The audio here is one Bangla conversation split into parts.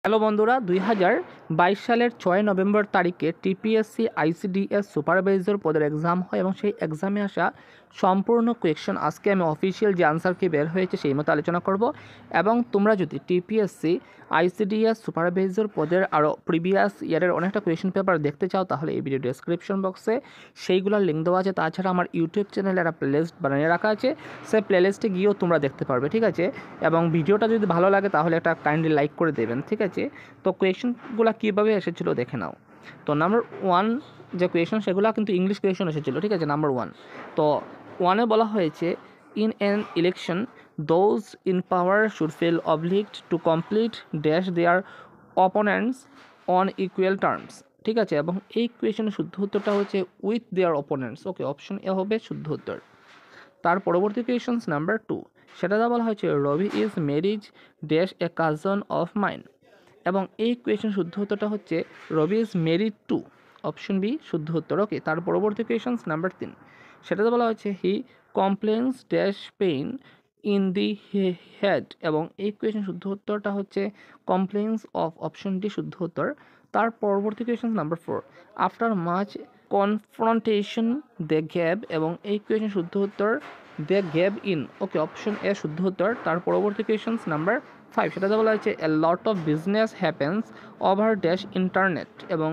হ্যালো বন্ধুরা, 2022 সালের 6 নভেম্বর তারিখে টিপিএসসি আইসিডিএস সুপারভাইজার পদের এক্সাম হয় এবং সেই এক্সামে আসা সম্পূর্ণ কোয়েকশন আজকে আমি অফিসিয়াল যে আনসার কি বের হয়েছে সেই মতো আলোচনা করব। এবং তোমরা যদি টিপিএসসি আইসিডিএস সুপারভাইজার পদের আরও প্রিভিয়াস ইয়ারের অনেকটা কোয়েশন পেপার দেখতে চাও তাহলে এই ভিডিও ডেসক্রিপশন বক্সে সেইগুলোর লিঙ্ক দেওয়া আছে। তাছাড়া আমার ইউটিউব চ্যানেলে একটা প্লেলিস্ট বানিয়ে রাখা আছে, সেই প্লেলিস্টে গিয়েও তোমরা দেখতে পারবে, ঠিক আছে। এবং ভিডিওটা যদি ভালো লাগে তাহলে একটা কাইন্ডলি লাইক করে দেবেন, ঠিক আছে। তো কোয়েশনগুলো কীভাবে এসেছিলো দেখে নাও। তো নাম্বার 1 যে কোয়েশন সেগুলো কিন্তু ইংলিশ কোয়েশন এসেছিলো, ঠিক আছে। নাম্বার 1, তো 1-এ বলা হয়েছে in an election those in power should feel obliged to complete dash their opponents on equal terms, ঠিক আছে। এবং এই কোয়েশনের শুদ্ধ উত্তরটা হচ্ছে with their opponents. Okay, option A হবে শুদ্ধ উত্তর। তার পরবর্তী কোয়েশনস নাম্বার 2, সেটাতে বলা হয়েছে Ravi is marriage dash a cousin of mine. এবং এই কোয়েশন শুদ্ধ উত্তরটা হচ্ছে Ravi is married to, option B শুদ্ধ উত্তর। ওকে, তার পরবর্তী কোয়েশনস নাম্বার 3, সেটাতে বলা হয়েছে he complains dash pain in the head. এবং এই কোয়েশন শুদ্ধ উত্তরটা হচ্ছে কমপ্লেন্স অফ, অপশন ডি শুদ্ধ উত্তর। তার পরবর্তী question number 4, after much confrontation they gave. এবং এই কোয়েশন শুদ্ধ উত্তর they gave in. Okay, option A শুদ্ধ উত্তর। তার পরবর্তী কোয়েশনস নাম্বার 5, সেটাতে বলা হয়েছে a lot of business happens over dash internet. এবং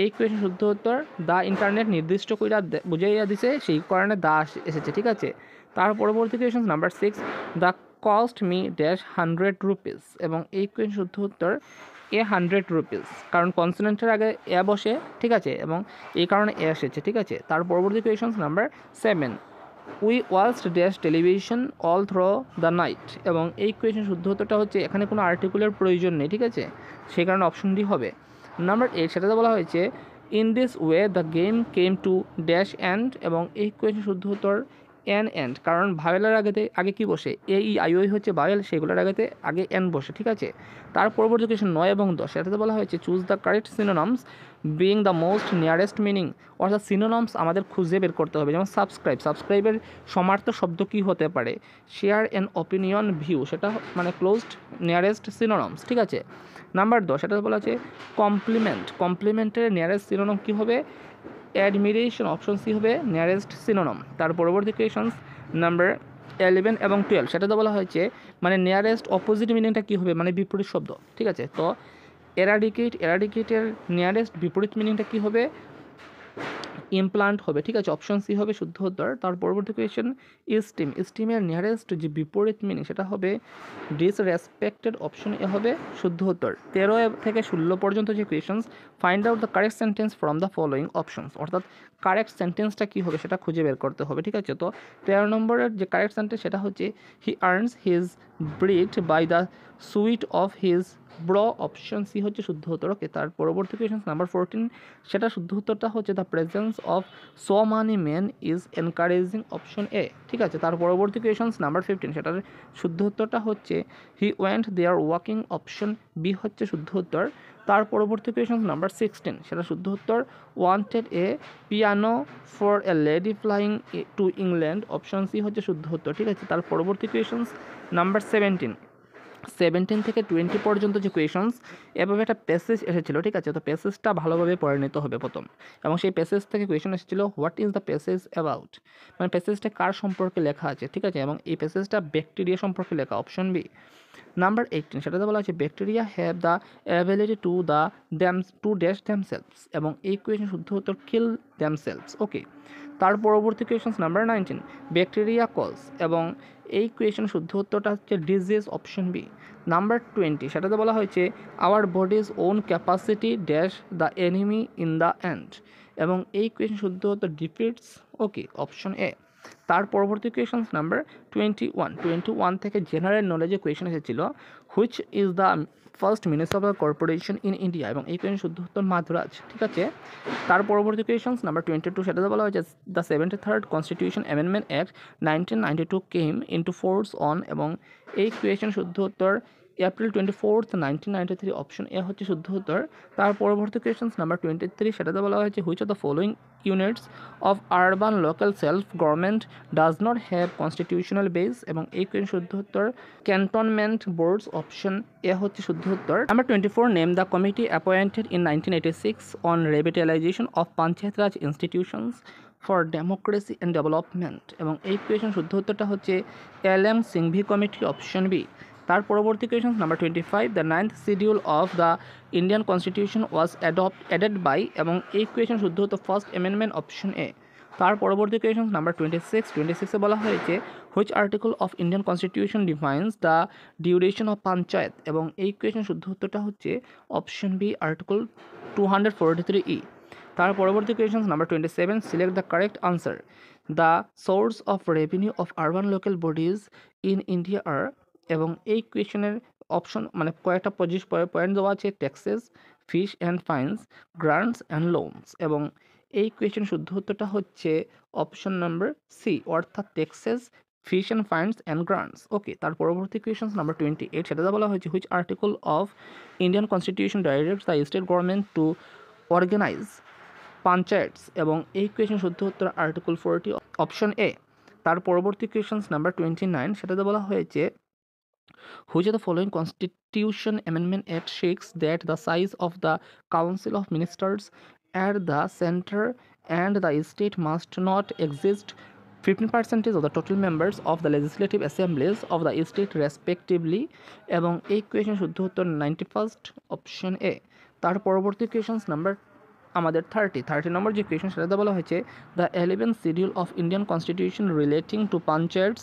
এই কোয়েশন শুদ্ধ উত্তর দ্য ইন্টারনেট নির্দিষ্ট কইরা বুঝাইয়া দিছে, সেই কারণে দা এসেছে, ঠিক আছে। তার পরবর্তী question number 6, the cost me dash 100 rupees. এবং এই কোয়েশন শুদ্ধ উত্তর এ 100 রুপিস, কারণ কনসোনেন্টের আগে এ বসে, ঠিক আছে, এবং এই কারণে এ এসেছে, ঠিক আছে। তার পরবর্তী question number 7, we watched dash television all throw the night. এবং এই কোয়েশন শুদ্ধ উত্তরটা হচ্ছে এখানে কোনো আর্টিকুলের প্রয়োজন নেই, ঠিক আছে, সেই কারণে অপশন ডি হবে। নাম্বার 8, সেটাতে বলা হয়েছে in this way the game came to dash and. এবং এই কোয়েশন শুদ্ধ উত্তর অ্যান্ড, কারণ ভাওয়েলের আগে কি বসে, এ ই আই ওই হচ্ছে ভাওয়েল, সেগুলোর আগে এন বসে, ঠিক আছে। তার পরবর্তী কোয়েশন 9 এবং 10, সেটাতে বলা হয়েছে choose the correct synonyms being the most nearest meaning. অর্থাৎ সিনোনামস আমাদের খুঁজে বের করতে হবে। যেমন সাবস্ক্রাইবের সমার্থক শব্দ কী হতে পারে, শেয়ার অ্যান অপিনিয়ন ভিউ, সেটা মানে ক্লোজড নিয়ারেস্ট সিনোনামস, ঠিক আছে। নাম্বার 10, সেটা বলা আছে কমপ্লিমেন্টের নিয়ারেস্ট সিনোনাম কী হবে, অ্যাডমিরেশন, অপশন সি হবে নিয়ারেস্ট সিনোনাম। তার পরবর্তী কোয়েশনস নাম্বার 11 এবং 12, সেটাতে বলা হয়েছে মানে নিয়ারেস্ট অপোজিট মিনিংটা কী হবে, মানে বিপরীত শব্দ, ঠিক আছে। তো এরাডিকেটের নিয়ারেস্ট বিপরীত মিনিংটা কী হবে, ইমপ্লান্ট হবে, ঠিক আছে, অপশন সি হবে শুদ্ধ উত্তর। তার পরবর্তী কোয়েশন স্টিমের নিয়ারেস্ট যে বিপরীত মিনিং সেটা হবে ডিসরেসপেক্টেড, অপশন এ হবে শুদ্ধ উত্তর। 13 থেকে 16 পর্যন্ত যে questions, find out the correct sentence from the following options, অর্থাৎ কারেক্ট সেন্টেন্সটা কী হবে সেটা খুঁজে বের করতে হবে, ঠিক আছে। তো 13 নম্বরের যে কারেক্ট সেন্টেন্স সেটা হচ্ছে he earns his bread by the sweat of his brow, option C হচ্ছে শুদ্ধ উত্তর। ওকে, তার পরবর্তী কোয়েশন নাম্বার 14, সেটা শুদ্ধ উত্তরটা হচ্ছে the presence of so many men is encouraging, option A, ঠিক আছে। তার পরবর্তী কোয়েশন নাম্বার 15, সেটার শুদ্ধ উত্তরটা হচ্ছে he went there walking, option B হচ্ছে শুদ্ধ উত্তর। তার পরবর্তী কোয়েশন নাম্বার 16, সেটা শুদ্ধ উত্তর wanted a piano for a lady flying to England, option C হচ্ছে শুদ্ধ উত্তর, ঠিক আছে। তার পরবর্তী কোয়েশন নাম্বার 17 থেকে 20 পর্যন্ত যে কোয়েশনস, এভাবে একটা প্যাসেজ এসেছিলো, ঠিক আছে। তো প্যাসেজটা ভালোভাবে পড়ে নিতে হবে প্রথম। এবং সেই প্যাসেজ থেকে কোয়েশন এসেছিলো what is the passage about, মানে প্যাসেজটা কার সম্পর্কে লেখা আছে, ঠিক আছে। এবং এই প্যাসেজটা ব্যাকটেরিয়া সম্পর্কে লেখা, অপশন বি। নাম্বার 18, সেটাতে বলা আছে bacteria have the ability to dash themselves. এবং এই কোয়েশন শুদ্ধ উত্তর কিল দ্যামসেলভস। ওকে, তার পরবর্তী কোয়েশন নাম্বার 19, ব্যাকটেরিয়া কজ। এবং এই কোয়েশন শুদ্ধ উত্তরটা হচ্ছে ডিজিজ, অপশন বি। নাম্বার 20, সেটাতে বলা হয়েছে our bodies own capacity dash the enemy in the end. এবং এই কোয়েশন শুদ্ধ উত্তর ডিফিটস, ওকে, অপশন এ। তার পরবর্তী কোয়েশন নাম্বার 21 থেকে জেনারেল নলেজে কোয়েশন এসেছিল which is the first municipal corporation in India. এবং এই কোয়েশন শুদ্ধ উত্তর মাদ্রাজ, ঠিক আছে। তার পরবর্তী কোয়েশন নাম্বার 22, সেটাতে বলা হয়েছে the 73rd constitution amendment act 1992 came into force on. এবং এই কোয়েশন শুদ্ধ উত্তর এপ্রিল 24, 1993 অপশন এ হচ্ছে শুদ্ধ উত্তর। তার পরবর্তী কোয়েশ্চেন্স নাম্বার 23, সেটাতে বলা হয়েছে which of the following units of urban local self government does not have constitutional base, এবং এই কোয়েশ্চেন শুদ্ধ উত্তর ক্যান্টনমেন্ট বোর্ডস, অপশন এ হচ্ছে শুদ্ধ উত্তর। Number 24, name the committee appointed in 1986 on revitalization of panchayat raj institutions for democracy and development, এবং এই কোয়েশ্চেন শুদ্ধ উত্তরটা হচ্ছে L M. Singhvi committee, option B. তার পরবর্তী question number 25, the 9th schedule of the Indian constitution was added by, এবং এই কোয়েশ্চেন শুদ্ধ উত্তর ফার্স্ট অ্যামেন্ডমেন্ট, অপশন এ। তার পরবর্তী কোয়েশ্চেন নাম্বার 26 বলা হয়েছে which article of Indian constitution defines the duration of panchayat, এবং এই কোয়েশ্চেন শুদ্ধ উত্তরটা হচ্ছে অপশন বি, আর্টিকেল 243E। তার পরবর্তী question number 27, select the correct answer. The source of revenue of urban local bodies in India are, এবং এই কোয়েশ্চেনের অপশন মানে কয়েকটা পয়েন্ট দেওয়া আছে, taxes, fees and fines, grants and loans, এবং এই কোয়েশ্চেন শুদ্ধ উত্তরটা হচ্ছে অপশন নাম্বার সি, অর্থাৎ taxes, fees and fines and grants. Okay, তার পরবর্তী কোয়েশ্চন নাম্বার 28, সেটাতে বলা হয়েছে which article of Indian constitution directs the state government to organise পঞ্চায়েতস, এবং এই কোয়েশ্চেন শুদ্ধ উত্তর আর্টিকেল 40, অপশন এ। তার পরবর্তী কোয়েশ্চন নাম্বার 29, সেটাতে বলা হয়েছে which of the following Constitution Amendment Act seeks that the size of the Council of Ministers at the center and the state must not exceed 15% of the total members of the legislative assemblies of the state respectively, এবং এই কোয়েশ্চেন শুদ্ধ উত্তর 91st, অপশন এ। তার পরবর্তী কোয়েশ্চন নাম্বার আমাদের 30 নম্বর যে কোয়েশ্চন সেটাতে বলা হয়েছে the 11th schedule of Indian constitution relating to panchayats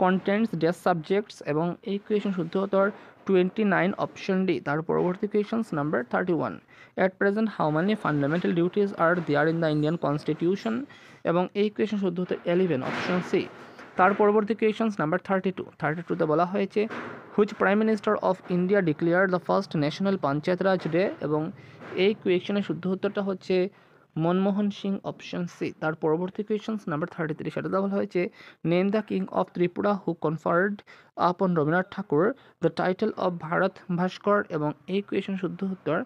contents dash subjects, এবং এই কোয়েশ্চন শুদ্ধ উত্তর 29, অপশন ডি। তার পরবর্তী question number 31, at present how many fundamental duties are there in the Indian constitution, এবং এই কোয়েশ্চন শুদ্ধ উত্তর 11, অপশন সি। তার পরবর্তী কোয়েশ্চন নাম্বার 32তে বলা হয়েছে which prime minister of India declare the first national panchayat Raj day, এবং এই কোয়েশ্চনের শুদ্ধ উত্তরটা হচ্ছে মনমোহন সিং, অপশন সি। তার পরবর্তী কোয়েশ্চন নাম্বার 33, সেটাতে বলা হয়েছে name the king of Tripura who conferred আপন রবীন্দ্রনাথ ঠাকুর দ্য টাইটেল অফ ভারত ভাস্কর, এবং এই কোয়েশ্চন শুদ্ধ উত্তর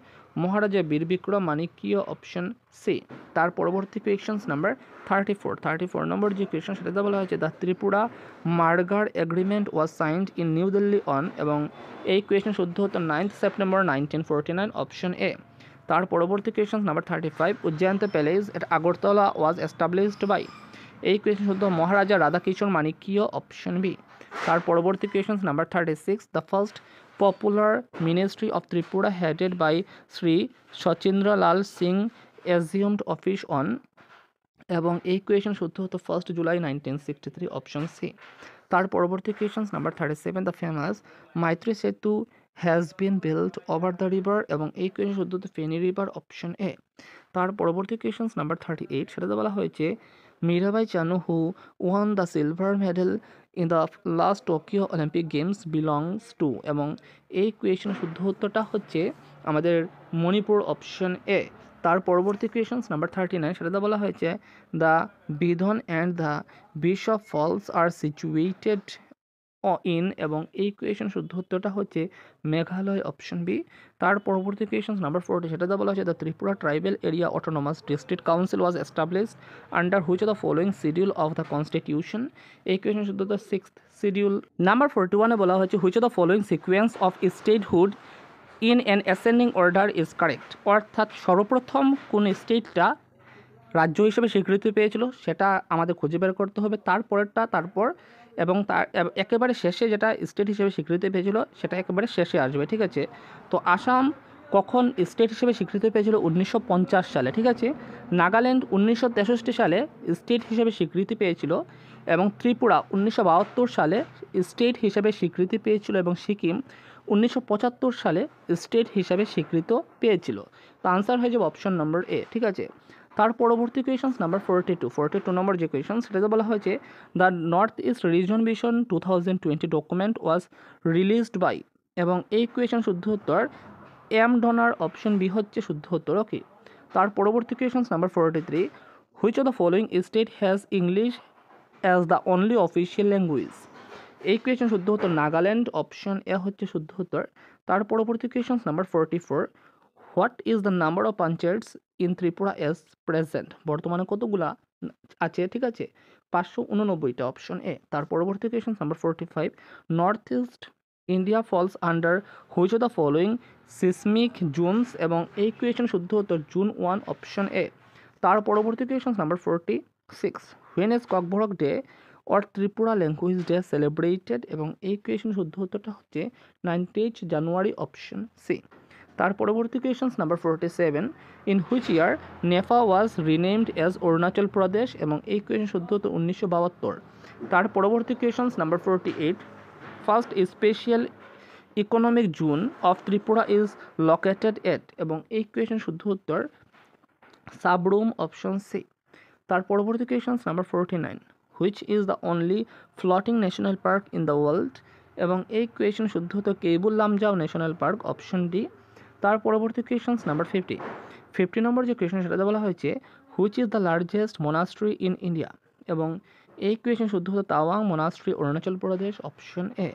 মহারাজা বীর বিক্রম মানিক্যীয়, অপশন সি। তার পরবর্তী কোয়েশ্চন নাম্বার 34 নম্বর যে কোয়েশ্চন সেটাতে বলা হয়েছে the Tripura merger agreement was signed in new Delhi on, এবং এই কোয়েশ্চন শুদ্ধ উত্তর 9th সেপ্টেম্বর 1949, অপশন এ। তার পরবর্তী question number 35, Ujjayanta palace at Agartala was established by, এই কোয়েশ্চন শুদ্ধ মহারাজা রাধাকিশোর মানিক্যীয়, অপশন বি। তার পরবর্তী question number 36, the first popular ministry of Tripura headed by Shri Sachindra Lal Singh assumed office on, এবং এই কোয়েশ্চন শুদ্ধ হতো 1 জুলাই 1963, অপশন সি। তার পরবর্তী question number 37, the famous Maitri Setu has been built over the river, এবং এই কোয়েশ্চন শুদ্ধ হতো ফেনী রিভার, অপশন এ। তার পরবর্তী কোয়েশ্চন নাম্বার 38, সেটাতে বলা হয়েছে Mirabai Chanu who won the silver medal in the last Tokyo Olympic games belongs to, এবং এই কোয়েশ্চন শুদ্ধ উত্তরটা হচ্ছে আমাদের মণিপুর, অপশন এ। তার পরবর্তী কোয়েশ্চন নাম্বার 39, সেটাতে বলা হয়েছে the Beadon and the Bishop falls are situated in, এবং এই কোয়েশ্চন শুদ্ধ উত্তরটা হচ্ছে মেঘালয়, অপশন বি। তার পরবর্তী কোয়েশ্চন নাম্বার 40, সেটাতে বলা হয়েছে the Tripura tribal area autonomous district council was established under which of the following schedule of the constitution, এই কোয়েশ্চন শুদ্ধ উত্তর 6th শিডিউল। নাম্বার 41 বলা হয়েছে which of the following sequence of statehood in an ascending order is correct, অর্থাৎ সর্বপ্রথম কোন স্টেটটা রাজ্য হিসেবে স্বীকৃতি পেয়েছিল সেটা আমাদের খুঁজে বের করতে হবে, তারপরেরটা তারপর, এবং তার একেবারে শেষে যেটা স্টেট হিসেবে স্বীকৃতি পেয়েছিল সেটা একেবারে শেষে আসবে, ঠিক আছে। তো আসাম কখন স্টেট হিসেবে স্বীকৃতি পেয়েছিল? 1950 সালে, ঠিক আছে। নাগাল্যান্ড 1963 সালে স্টেট হিসেবে স্বীকৃতি পেয়েছিল, এবং ত্রিপুরা 1972 সালে স্টেট হিসেবে স্বীকৃতি পেয়েছিল, এবং সিকিম 1975 সালে স্টেট হিসাবে স্বীকৃত পেয়েছিল। তো আনসার হয়ে যাবে অপশন নম্বর এ, ঠিক আছে। তার পরবর্তী কোয়েশন নাম্বার 42 নম্বর যে কোয়েশন সেটাতে বলা হয়েছে the north east region vision 2020 document was released by, এবং এই কোয়েশন শুদ্ধ উত্তর এম ডোনার, অপশন বি হচ্ছে শুদ্ধ উত্তর, ওকে। তার পরবর্তী question number 43 which of the following state has English as the only official language, এই কোয়েশন শুদ্ধ উত্তর নাগাল্যান্ড, অপশন এ হচ্ছে শুদ্ধ উত্তর। তার পরবর্তী question number 44, what is the number of panchayats in Tripura as present? বর্তমানে কতগুলা আছে, ঠিক আছে, 589টা, অপশন এ। তার পরবর্তী question number 45, north east India false under which of the following seismic Jones? এবং এই কোয়েশন শুদ্ধ উত্তর জুন 1, অপশন এ। তার পরবর্তী question number 46, when is Kokborok day or Tripura language day celebrated? এবং এই কোয়েশন শুদ্ধ উত্তরটা হচ্ছে 19 জানুয়ারি, অপশন সি। তার পরবর্তী question number 47, in which year NEFA was renamed as Arunachal Pradesh? এবং এই কোয়েশন শুদ্ধ উত্তর 1972। তার পরবর্তী question number 48, first special economic zone of Tripura is located at? এবং এই কোয়েশন শুদ্ধ উত্তর সাবরুম, অপশন সি। তার পরবর্তী question number 49, which is the only floating national park in the world? এবং এই কোয়েশন শুদ্ধ উত্তর Keibul Lamjao national park, option D. তার পরবর্তী কোয়েশন নাম্বার 50 নম্বর যে কোয়েশন সেটাতে বলা হয়েছে which is the largest monastery in India? এবং এই কোয়েশন শুদ্ধ হতো Tawang monastery, Arunachal Pradesh, option A.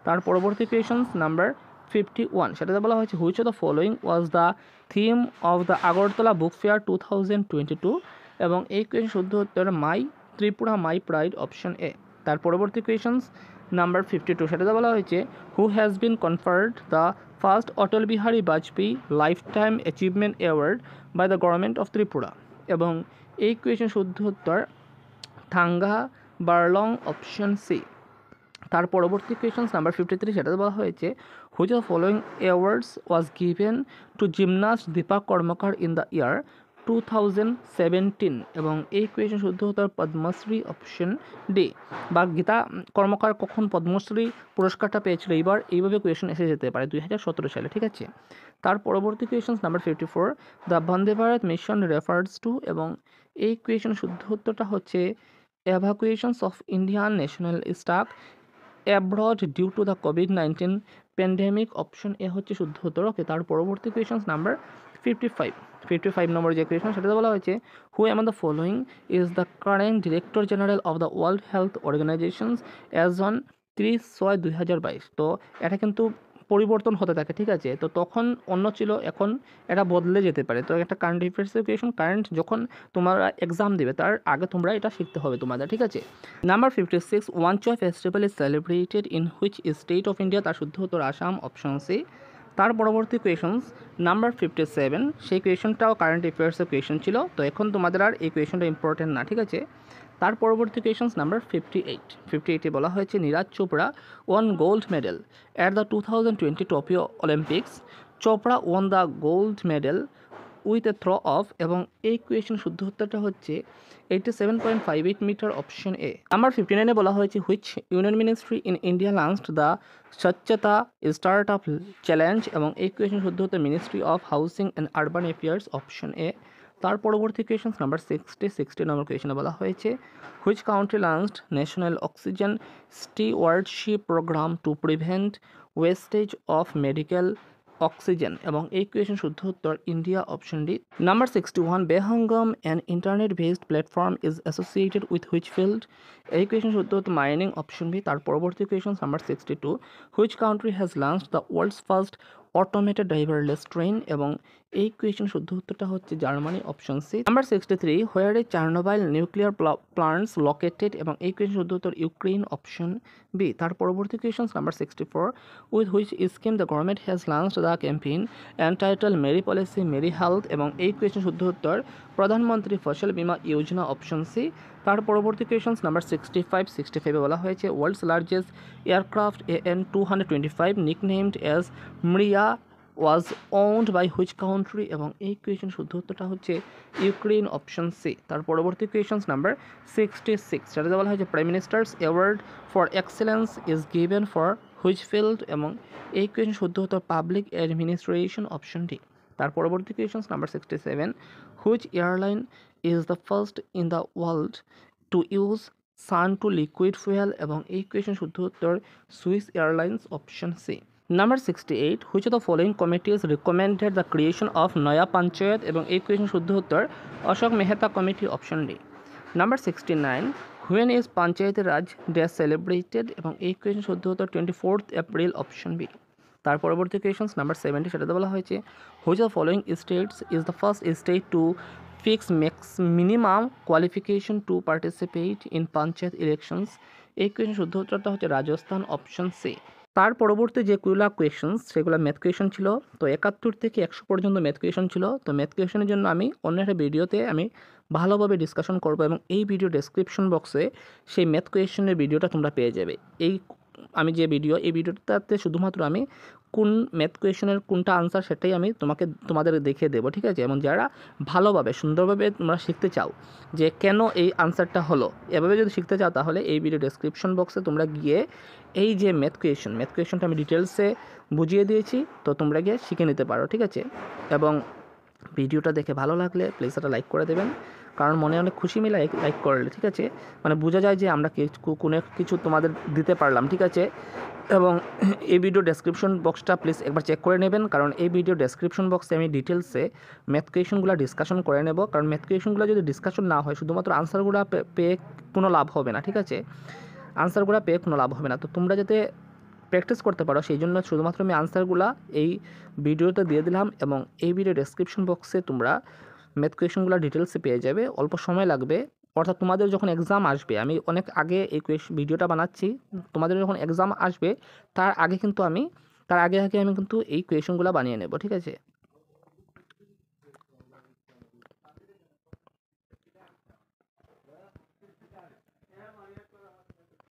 তার পরবর্তী কোয়েশন নাম্বার 51 সেটাতে বলা হয়েছে which of the following was the theme of the Agartala book fair 2022? এবং এই কোয়েশন শুদ্ধ উত্তর মাই ত্রিপুরা মাই প্রাইড, অপশন এ। তার পরবর্তী কোয়েশন নাম্বার 52 সেটাতে বলা হয়েছে who has been conferred the first Atal Bihari Vajpayee lifetime achievement award by the government of Tripura? এবং এই কোয়েশন শুদ্ধ উত্তর থাঙ্গা বারলং, অপশন সি। তার পরবর্তী কোয়েশন নাম্বার 53 সেটাতে বলা হয়েছে which of following awards was given to gymnast Dipa Karmakar in the year 2017? এবং এই কোয়েশন শুদ্ধ উত্তর পদ্মশ্রী, অপশন ডি। বা গীতা কর্মকার কখন পদ্মশ্রী পুরস্কারটা পেয়েছিল এইবার, এইভাবে কোয়েশন এসে যেতে পারে 2017 সালে, ঠিক আছে। তার পরবর্তী question number 54, the Vande Bharat mission refers to? এবং এই কোয়েশন শুদ্ধ উত্তরটা হচ্ছে evacuations of Indian national staff abroad due to the কোভিড-19 প্যান্ডেমিক, অপশন এ হচ্ছে শুদ্ধ উত্তর। ওকে, তার পরবর্তী কোয়েশন নাম্বার 55 নম্বর যে কোয়েশন সেটাতে বলা হয়েছে who among the following is the current director general of the world health organizations as on 30/6/2022? তো এটা কিন্তু পরিবর্তন হতে থাকে, ঠিক আছে, তো তখন অন্য ছিল, এখন এটা বদলে যেতে পারে। তো একটা কারেন্ট অ্যাফেয়ার্সের কোয়েশন, কারেন্ট যখন তোমরা এক্সাম দেবে তার আগে তোমরা এটা শিখতে হবে তোমাদের, ঠিক আছে। Number 56, Wanchuwa festival is celebrated in which state of India? তার শুদ্ধ উত্তর আসাম, অপশন সি। তার পরবর্তী কোয়েশনস নাম্বার 57, সেই কোয়েশনটাও কারেন্ট অ্যাফেয়ার্সের কোয়েশন ছিল, তো এখন তোমাদের আর এই কোয়েশনটা ইম্পর্টেন্ট না, ঠিক আছে। তার পরবর্তী কোয়েশনস নাম্বার 58 বলা হয়েছে Neeraj Chopra won gold medal at the 2020 Tokyo Olympics. Chopra won the gold medal with a throw of? এবং এই কোয়েশন শুদ্ধ উত্তরটা হচ্ছে 87.58 মিটার, অপশন এ। নাম্বার 59 বলা হয়েছে which union ministry in India launched the Swachhata start up challenge? এবং এই কোয়েশন শুদ্ধ উত্তর ministry of housing and urban affairs, option A. তার পরবর্তী কোয়েশন নাম্বার 60 নম্বর কোয়েশনে বলা হয়েছে which country launched national oxygen stewardship program to prevent wastage of medical oxygen? এবং এই কোয়েশন শুদ্ধ উত্তর India, option D. Number 61, Vihangam an internet based platform is associated with which field? এই কোয়েশন শুদ্ধ উত্তর মাইনিং, অপশন বি। তার পরবর্তী question number 62, which country has launched the world's first automated driverless train? এবং এই কোয়েশন শুদ্ধ উত্তরটা হচ্ছে Germany, option C. Number 63, where is Chernobyl nuclear plants located? এবং এই কোয়েশন শুদ্ধ উত্তর ইউক্রেন, অপশন বি। তার পরবর্তী question number 64, with which scheme the government has launched the campaign entitle Meri policy Meri health? এবং এই কোয়েশন শুদ্ধ উত্তর প্রধানমন্ত্রী ফসল বীমা যোজনা, অপশন সি। তার পরবর্তী কোয়েশন নাম্বার 65 বলা হয়েছে world's largest aircraft AN-225 nicknamed as Mriya was owned by which country? এবং এই কোয়েশন শুদ্ধ উত্তরটা হচ্ছে ইউক্রেন, অপশন সি। তার পরবর্তী কোয়েশন নাম্বার 66 সেটাতে বলা হয়েছে prime ministers award for excellence is given for which field? এবং এই কোয়েশন শুদ্ধ উত্তর পাবলিক অ্যাডমিনিস্ট্রেশন, অপশন ডি। তার পরবর্তী question number 67, which airline is the first in the world to use sun to liquid fuel? এবং এই কোয়েশন শুদ্ধ উত্তর Swiss Airlines, option C. Number 68, which of the following committees recommended the creation of Nyaya panchayat? এবং এই কোয়েশন শুদ্ধ উত্তর Ashok Mehta committee, option D. Number 69, when is Panchayat Raj day celebrated, এবং এই কোয়েশন শুদ্ধ হতো 24 এপ্রিল, অপশন বি। তার পরবর্তী কোয়েশন নাম্বার 70, সেটাতে বলা হয়েছে which of following states is the first state to fix minimum qualification to participate in panchayat elections. এই কোয়েশন শুদ্ধ উত্তরটা হচ্ছে রাজস্থান, অপশন সি। তার পরবর্তী যেগুলো কোয়েশনস সেগুলো ম্যাথ কোয়েশন ছিল। তো 71 থেকে 100 পর্যন্ত ম্যাথ কোয়েশন ছিল। তো ম্যাথ কোয়েশনের জন্য আমি অন্য একটা ভিডিওতে আমি ভালোভাবে ডিসকাশন করব, এবং এই ভিডিও ডেসক্রিপশন বক্সে সেই ম্যাথ কোয়েশনের ভিডিওটা তোমরা পেয়ে যাবে। আমি যে এই ভিডিওটাতে শুধুমাত্র আমি কোন ম্যাথ কোয়েশনের কোনটা আনসার সেটাই আমি তোমাদের দেখিয়ে দেবো, ঠিক আছে। এবং যারা ভালোভাবে সুন্দরভাবে তোমরা শিখতে চাও যে কেন এই আনসারটা হলো, এভাবে যদি শিখতে চাও তাহলে এই ভিডিও ডেসক্রিপশন বক্সে তোমরা গিয়ে এই যে ম্যাথ কোয়েশনটা আমি ডিটেলসে বুঝিয়ে দিয়েছি, তো তোমরা গিয়ে শিখে নিতে পারো, ঠিক আছে। এবং ভিডিওটা দেখে ভালো লাগলে প্লিজ একটা লাইক করে দেবেন, কারণ মনে অনেক খুশি মিলে লাইক করলে, ঠিক আছে, মানে বোঝা যায় যে আমরা কোনো কিছু তোমাদের দিতে পারলাম, ঠিক আছে। এবং এই ভিডিও ডেসক্রিপশন বক্সটা প্লিজ একবার চেক করে নেবেন, কারণ এই ভিডিও ডেসক্রিপশন বক্সে আমি ডিটেলসে ম্যাথ কোয়েশনগুলো ডিসকাশন করে নেব, কারণ ম্যাথ কোয়েশনগুলো যদি ডিসকাশন না হয় শুধুমাত্র আনসারগুলো পেয়ে কোনো লাভ হবে না, ঠিক আছে। আনসারগুলো পেয়ে কোনো লাভ হবে না। তো তোমরা যাতে প্র্যাকটিস করতে পারো সেই জন্য শুধুমাত্র আমি আনসারগুলো এই ভিডিওতে দিয়ে দিলাম, এবং এই ভিডিও ডেসক্রিপশন বক্সে তোমরা ম্যাথ কোয়েশনগুলো ডিটেলসে পেয়ে যাবে। অল্প সময় লাগবে, অর্থাৎ তোমাদের যখন এক্সাম আসবে, আমি অনেক আগে এই ভিডিওটা বানাচ্ছি, তোমাদের যখন এক্সাম আসবে তার আগে আমি কিন্তু এই কোয়েশনগুলো বানিয়ে নেব, ঠিক আছে।